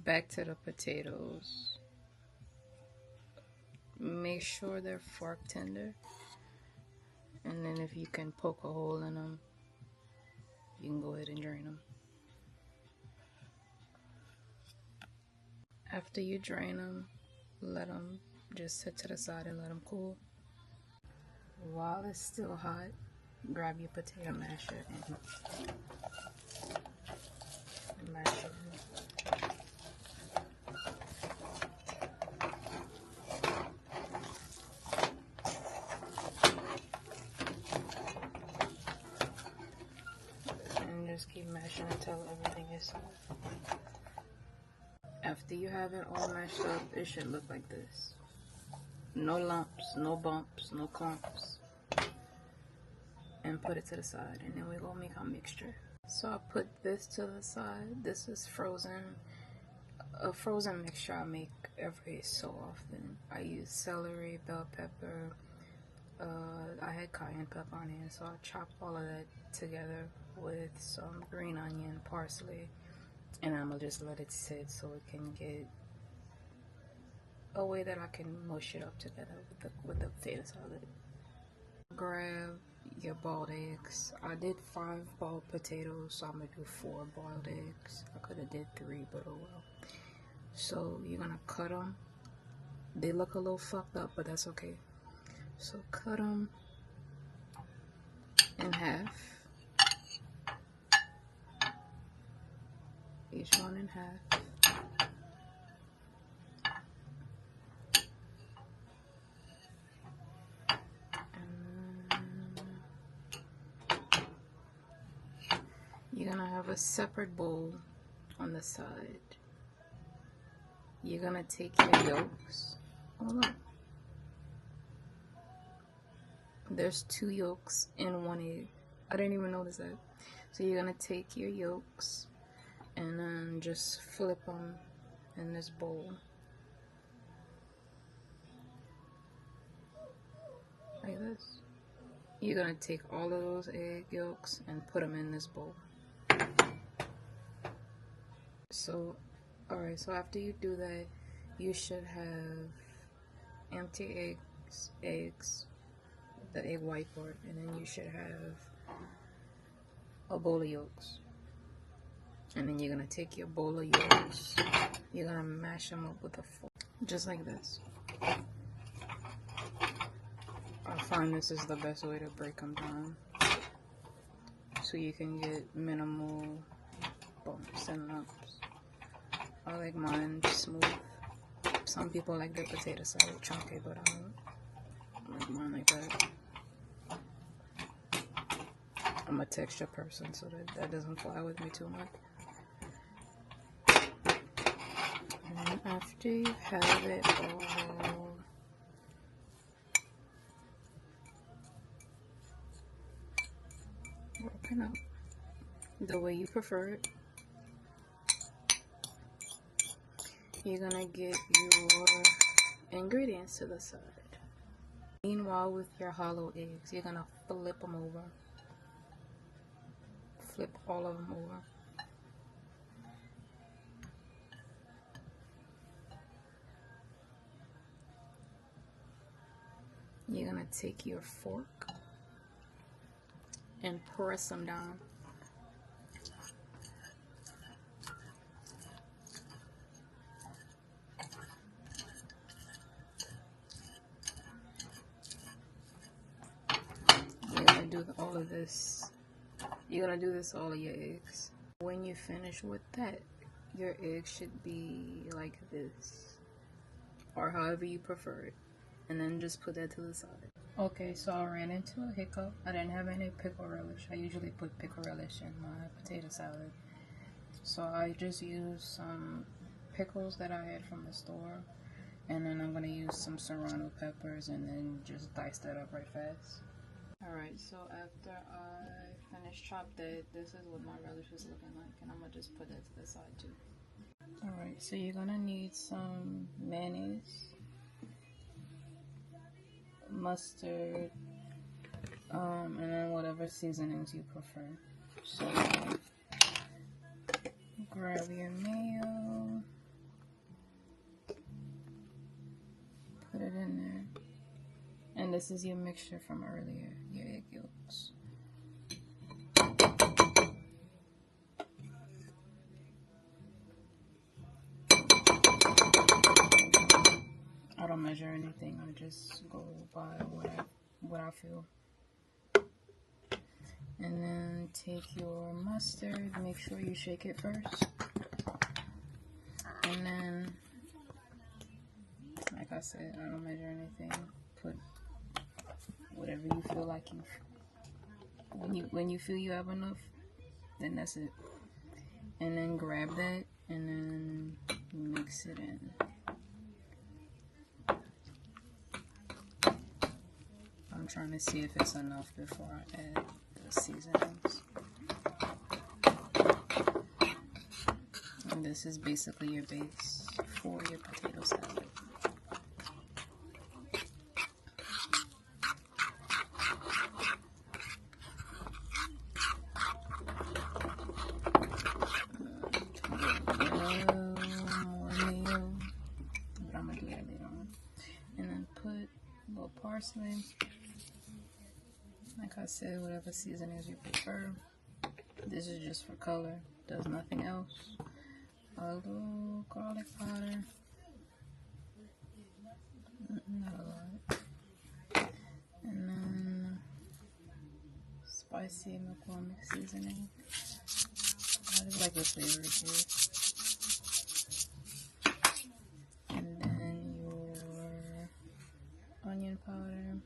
Back to the potatoes. Make sure they're fork tender, and then if you can poke a hole in them, you can go ahead and drain them. After you drain them, let them just sit to the side and let them cool. While it's still hot, grab your potato masher and mash it. And just keep mashing until everything is soft. After you have it all mashed up, it should look like this. No lumps, no bumps, no clumps. And put it to the side, and then we're gonna make our mixture. So I put this to the side. This is frozen. A frozen mixture I make every so often. I use celery, bell pepper. I had cayenne pepper on it, so I chopped all of that together with some green onion, parsley, and I'm gonna just let it sit so it can get a way that I can mush it up together with the potato salad. Grab your boiled eggs. I did 5 boiled potatoes, so I'm gonna do 4 boiled eggs. I could have did 3, but oh well. So you're gonna cut them. They look a little fucked up, but that's okay. So cut them in half. Each one in half. You're gonna have a separate bowl on the side. You're gonna take your yolks. Hold on. There's 2 yolks in 1 egg. I didn't even notice that. So you're gonna take your yolks and then just flip them in this bowl. Like this. You're gonna take all of those egg yolks and put them in this bowl. So, alright, so after you do that, you should have empty eggs, the egg white part, and then you should have a bowl of yolks. And then you're gonna take your bowl of yolks, you're gonna mash them up with a fork, just like this. I find this is the best way to break them down, so you can get minimal bumps and lumps. I like mine smooth. Some people like their potato salad chunky, but I don't like mine like that. I'm a texture person, so that doesn't fly with me too much. And then after you have it all broken up the way you prefer it, you're gonna get your ingredients to the side. Meanwhile, with your hollow eggs, you're gonna flip them over. Flip all of them over. You're gonna take your fork and press them down. You're gonna do all of this. You're gonna do this all of your eggs. When you finish with that, your egg should be like this, or however you prefer it, and then just put that to the side. Okay, so I ran into a hiccup. I didn't have any pickle relish. I usually put pickle relish in my potato salad. So I just used some pickles that I had from the store, and then I'm gonna use some serrano peppers and then just dice that up right fast. Alright, so after I finished chopped that, this is what my relish is looking like, and I'm gonna just put that to the side too. Alright, so you're gonna need some mayonnaise, mustard, and then whatever seasonings you prefer. So grab your mayo, this is your mixture from earlier, your egg yolks. I don't measure anything. I just go by what I feel. And then take your mustard. Make sure you shake it first. And then, like I said, I don't measure anything. Put whatever you feel like when you feel you have enough, then that's it. And then grab that and then mix it in. I'm trying to see if it's enough before I add the seasonings. And this is basically your base for your potato salad. Parsley, like I said, whatever seasonings you prefer. This is just for color, does nothing else. A little garlic powder, not a lot, and then spicy McCormick seasoning. I just like the flavor it gives. And then your onion powder.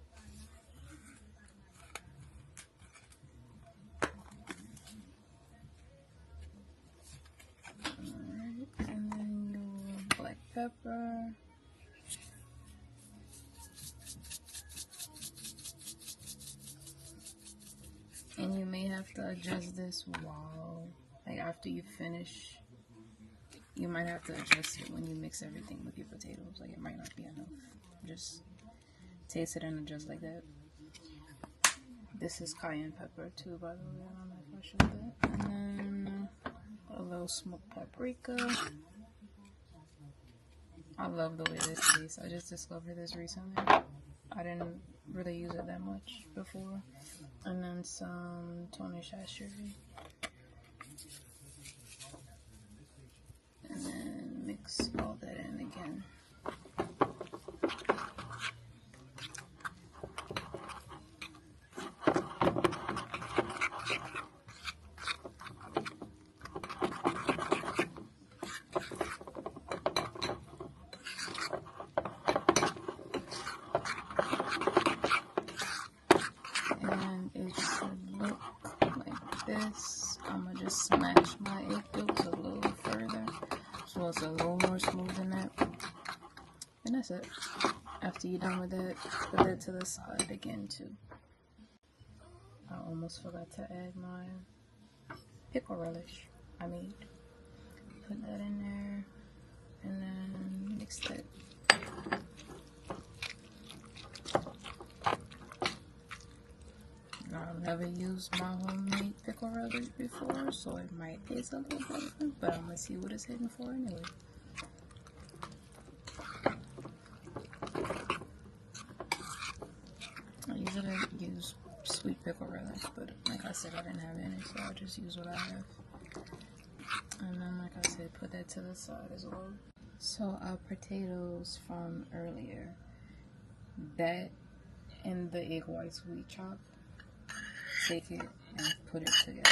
And then your black pepper. And you may have to adjust this while, like after you finish, you might have to adjust it when you mix everything with your potatoes. Like it might not be enough. Just taste it and adjust like that. This is cayenne pepper too, by the way. I don't know if I showed that. And then a little smoked paprika. I love the way this tastes. I just discovered this recently. I didn't really use it that much before. And then some Tony Chastity. And then mix all that in again. And it should look like this. I'm gonna just smash my egg yolks a little further so it's a little more smooth than that. And that's it. After you're done with that, put that to the side again too. I almost forgot to add my pickle relish I made. Put that in there and then mix that. I've never used my homemade pickle relish before, so it might taste a little different, but I'm gonna see what it's hitting for anyway. I usually use sweet pickle relish, but like I said, I didn't have any, so I'll just use what I have. And then, like I said, put that to the side as well. So our potatoes from earlier, that and the egg whites we chopped, take it and put it together.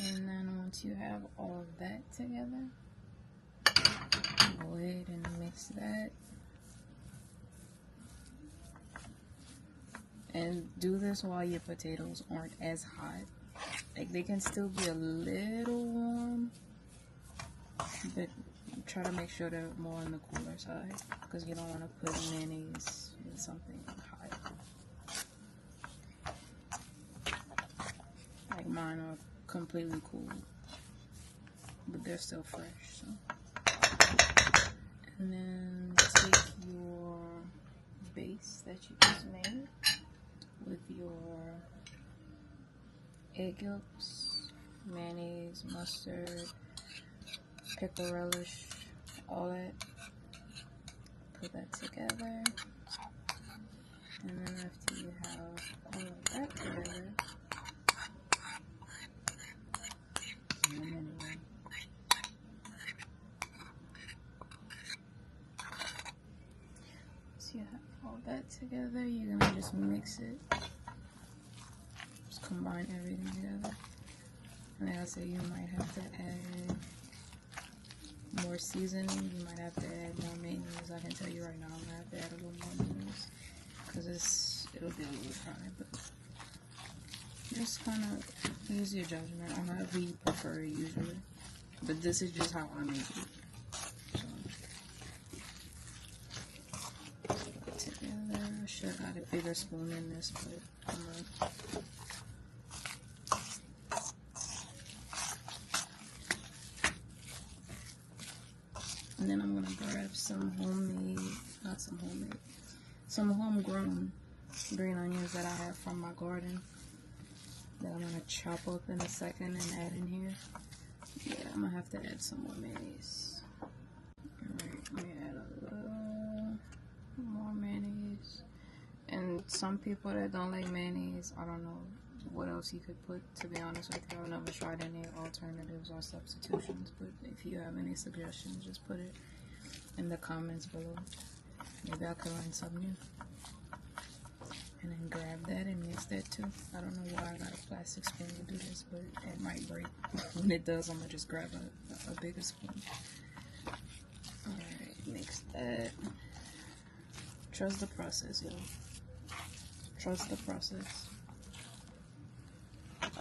And then once you have all of that together, go ahead and mix that. And do this while your potatoes aren't as hot. Like they can still be a little warm, but try to make sure they're more on the cooler side because you don't want to put mayonnaise with something hot. Like mine are completely cool, but they're still fresh. So. And then take your base that you just made with your egg yolks, mayonnaise, mustard, pickle relish, all that. Put that together. And then after you have all of that together, you have all that together, you're gonna just mix it. Just combine everything together. And like I said, you might have to add more seasoning. You might have to add more mayonnaise. I can tell you right now, I'm gonna have to add a little more mayonnaise because it'll be a little dry. But just kind of use your judgment on however you prefer it usually. But this is just how I make it. Together. I should have got a bigger spoon in this, but I'm gonna. And then I'm gonna grab some homegrown green onions that I have from my garden that I'm gonna chop up in a second and add in here. Yeah, I'm gonna have to add some more mayonnaise. Alright, let me add a little more mayonnaise. And some people that don't like mayonnaise, I don't know what else you could put, to be honest with you. I've never tried any alternatives or substitutions, but if you have any suggestions, just put it in the comments below. Maybe I could learn something new. And then grab that and mix that too. I don't know why I got a plastic spoon to do this, but it might break. When it does, I'm gonna just grab a bigger spoon. Alright, mix that. Trust the process, y'all. Trust the process. Okay,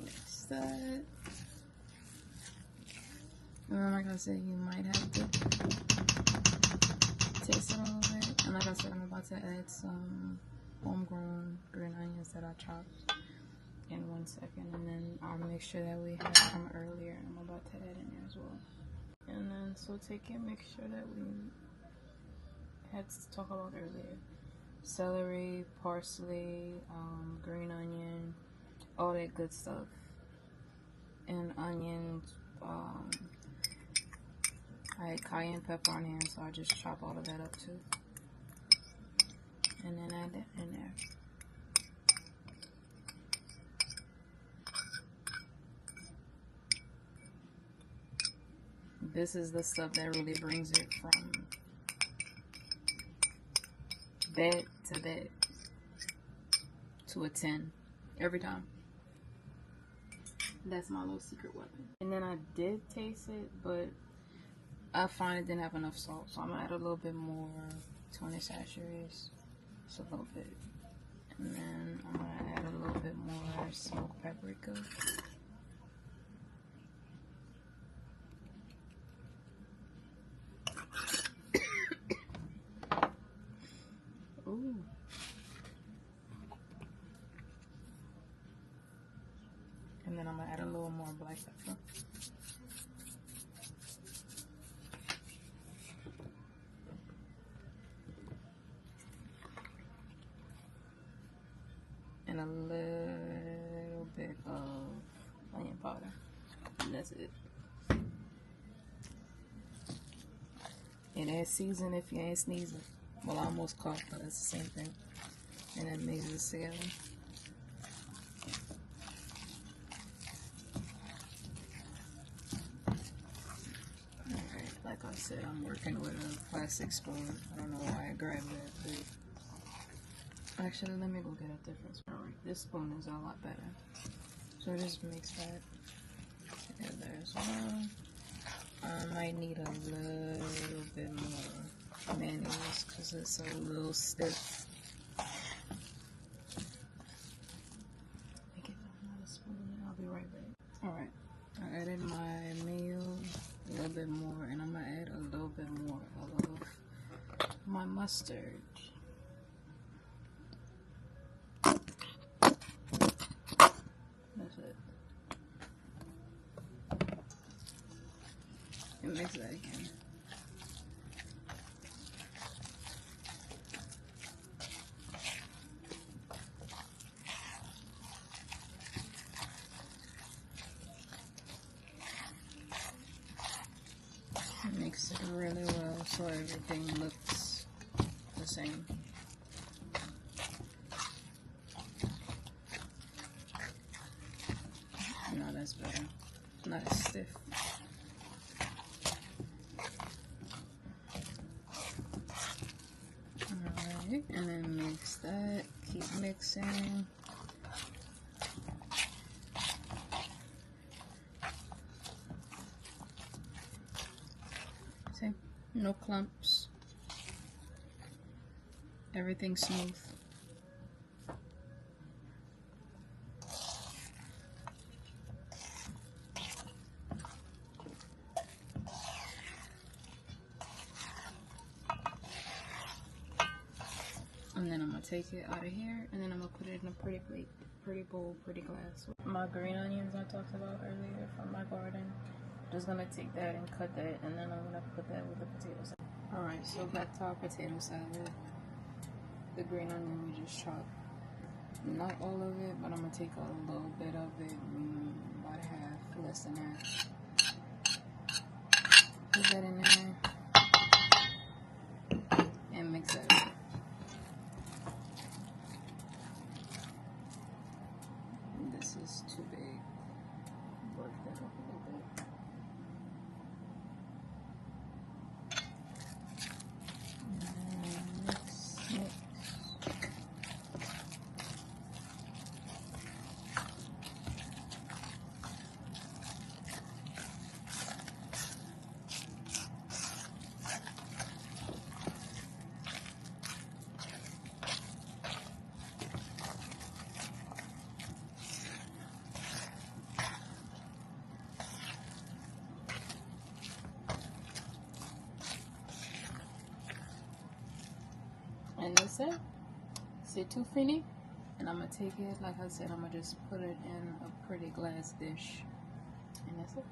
mix that. And then, like I said, you might have to taste it a little bit. And like I said, I'm about to add some homegrown green onions that I chopped in 1 second. And then I'll make sure that we had from earlier. I'm about to add in there as well. And then, so take your mixture that we had to talk about earlier. Celery, parsley, green onion, all that good stuff. And onions, I had cayenne pepper on hand, so I just chop all of that up too. And then add that in there. This is the stuff that really brings it from bad to bad to a 10 every time. That's my little secret weapon. And then I did taste it, but I find it didn't have enough salt, so I'm gonna add a little bit more tuna sachets, just a little bit. And then I'm gonna add a little bit more smoked paprika. Ooh. And then I'm gonna add a little more black pepper. And a little bit of onion powder. And that's it. And add season if you ain't sneezing. Well, I almost coughed, but it's the same thing. And then mix this together. Alright, like I said, I'm working with a plastic spoon. I don't know why I grabbed that, but actually, let me go get a different spoon. Alright, this spoon is a lot better. So just mix that together as well. I might need a little bit more mayonnaise because it's a little stiff. Get another spoon. I'll be right back. Alright, I added my mayo a little bit more, and I'm gonna add a little bit more of my mustard. That's it. And mix that again. so everything looks the same. No, that's better. Not as stiff. Alright, and then mix that. Keep mixing. See? No clumps. Everything's smooth. And then I'm gonna take it out of here, and then I'm gonna put it in a pretty plate, pretty bowl, pretty glass. My green onions I talked about earlier from my garden. Just gonna take that and cut that, and then I'm gonna put that with the potato salad. Alright, so back to our potato salad. The green onion we just chopped. Not all of it, but I'm gonna take a little bit of it, about a half, less than half. Put that in there, and mix that up. This is too big. Work that up a little bit. And mix. And that's it. C'est tout fini. And I'm gonna take it, like I said, I'm gonna just put it in a pretty glass dish. And that's it.